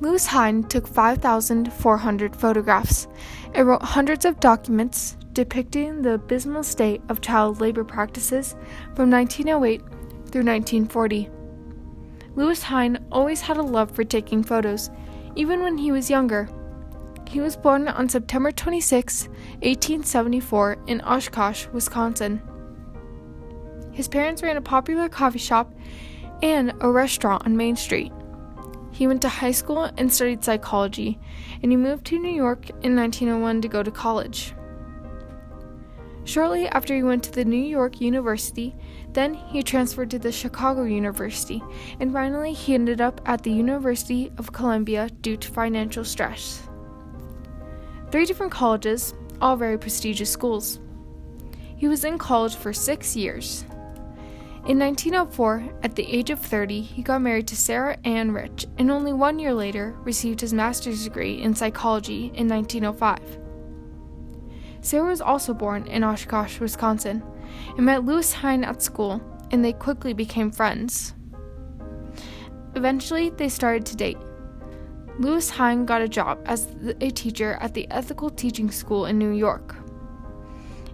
Lewis Hine took 5,400 photographs and wrote hundreds of documents depicting the abysmal state of child labor practices from 1908 through 1940. Lewis Hine always had a love for taking photos, even when he was younger. He was born on September 26, 1874, in Oshkosh, Wisconsin. His parents ran a popular coffee shop and a restaurant on Main Street. He went to high school and studied psychology, and he moved to New York in 1901 to go to college. Shortly after he went to the New York University, then he transferred to the Chicago University, and finally he ended up at the University of Columbia due to financial stress. 3 different colleges, all very prestigious schools. He was in college for 6 years. In 1904, at the age of 30, he got married to Sarah Ann Rich, and only 1 year later received his master's degree in psychology in 1905. Sarah was also born in Oshkosh, Wisconsin, and met Lewis Hine at school, and they quickly became friends. Eventually, they started to date. Lewis Hine got a job as a teacher at the Ethical Teaching School in New York.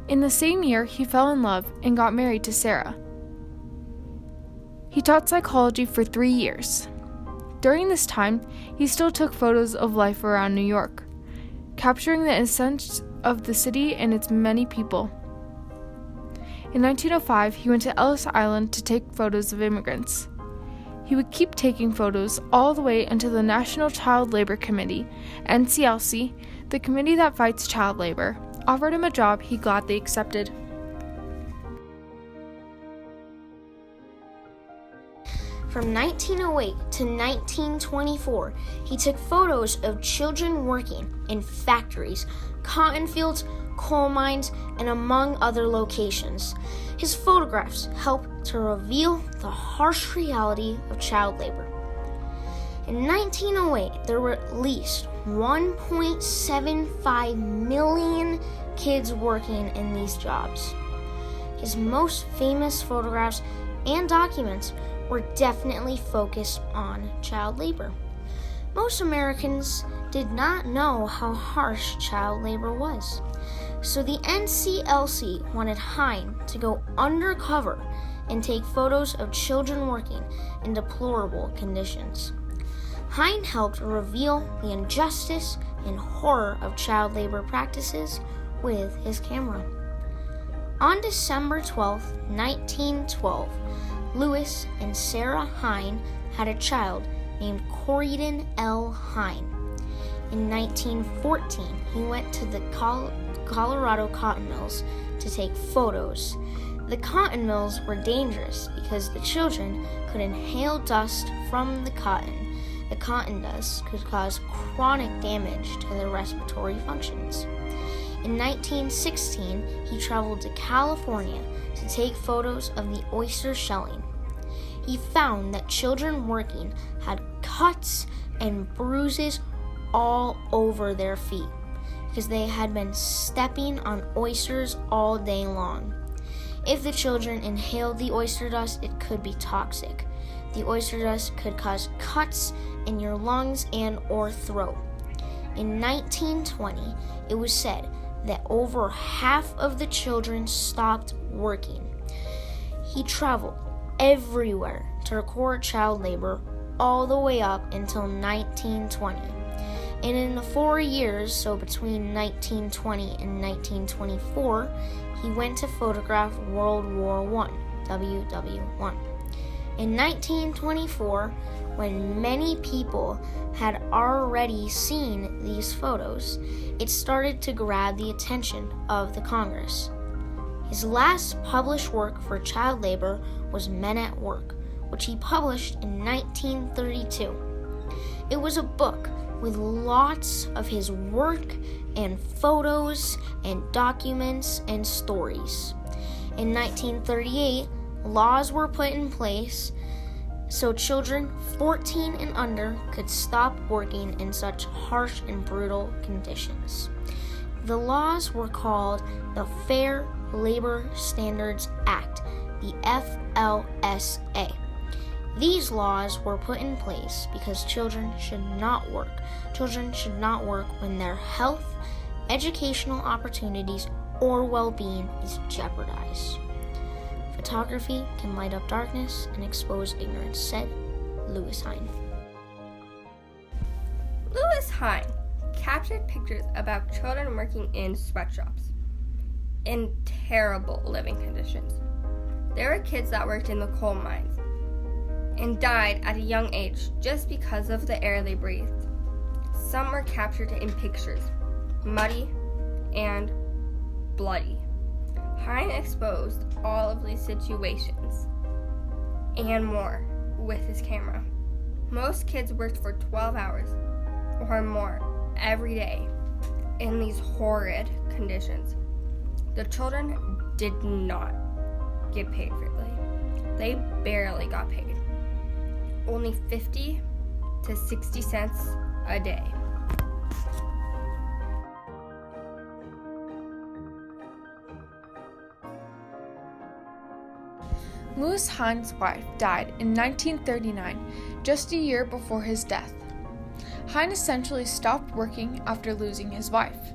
In the same year, he fell in love and got married to Sarah. He taught psychology for 3 years. During this time, he still took photos of life around New York, capturing the essence of the city and its many people. In 1905, he went to Ellis Island to take photos of immigrants. He would keep taking photos all the way until the National Child Labor Committee, NCLC, the committee that fights child labor, offered him a job he gladly accepted. From 1908 to 1924, he took photos of children working in factories, cotton fields, coal mines, and among other locations. His photographs helped to reveal the harsh reality of child labor. In 1908, there were at least 1.75 million kids working in these jobs. His most famous photographs and documents were definitely focused on child labor. Most Americans did not know how harsh child labor was, so the NCLC wanted Hine to go undercover and take photos of children working in deplorable conditions. Hine helped reveal the injustice and horror of child labor practices with his camera. On December 12, 1912, Lewis and Sarah Hine had a child named Corydon L. Hine. In 1914, he went to the Colorado cotton mills to take photos. The cotton mills were dangerous because the children could inhale dust from the cotton. The cotton dust could cause chronic damage to their respiratory functions. In 1916, he traveled to California to take photos of the oyster shelling. He found that children working had cuts and bruises all over their feet because they had been stepping on oysters all day long. If the children inhaled the oyster dust, it could be toxic. The oyster dust could cause cuts in your lungs and or throat. In 1920, it was said that over half of the children stopped working. He traveled everywhere to record child labor all the way up until 1920. And in the 4 years, so between 1920 and 1924, he went to photograph World War I, WW1. In 1924, when many people had already seen these photos, it started to grab the attention of the Congress. His last published work for child labor was Men at Work, which he published in 1932. It was a book with lots of his work and photos and documents and stories. In 1938, laws were put in place so children 14 and under could stop working in such harsh and brutal conditions. The laws were called the Fair Labor Standards Act, the FLSA. These laws were put in place because children should not work. Children should not work when their health, educational opportunities, or well-being is jeopardized. Photography can light up darkness and expose ignorance, said Lewis Hine. Lewis Hine captured pictures about children working in sweatshops in terrible living conditions. There were kids that worked in the coal mines and died at a young age just because of the air they breathed. Some were captured in pictures, muddy and bloody. Hine exposed all of these situations and more with his camera. Most kids worked for 12 hours or more every day in these horrid conditions. The children did not get paid fairly. They barely got paid. Only 50 to 60 cents a day. Lewis Hine's wife died in 1939, just a year before his death. Hine essentially stopped working after losing his wife.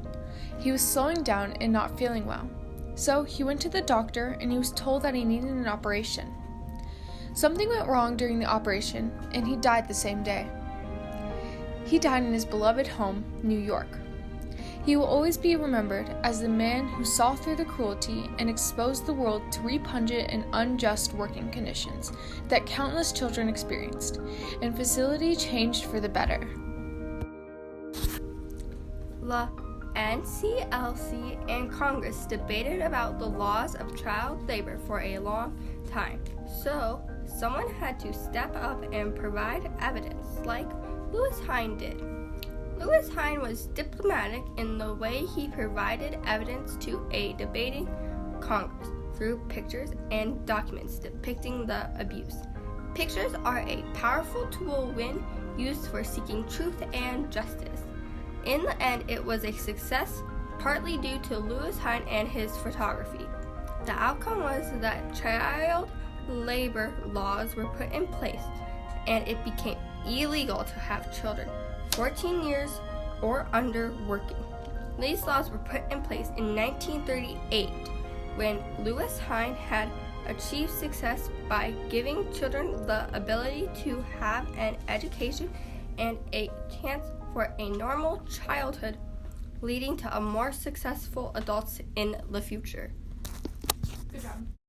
He was slowing down and not feeling well, so he went to the doctor and he was told that he needed an operation. Something went wrong during the operation, and he died the same day. He died in his beloved home, New York. He will always be remembered as the man who saw through the cruelty and exposed the world to repugnant and unjust working conditions that countless children experienced, and facility changed for the better. The NCLC and Congress debated about the laws of child labor for a long time, so someone had to step up and provide evidence like Lewis Hine did. Lewis Hine was diplomatic in the way he provided evidence to a debating Congress through pictures and documents depicting the abuse. Pictures are a powerful tool when used for seeking truth and justice. In the end, it was a success, partly due to Lewis Hine and his photography. The outcome was that child labor laws were put in place, and it became illegal to have children 14 years or under working. These laws were put in place in 1938 when Lewis Hine had achieved success by giving children the ability to have an education and a chance for a normal childhood, leading to a more successful adults in the future. Good job.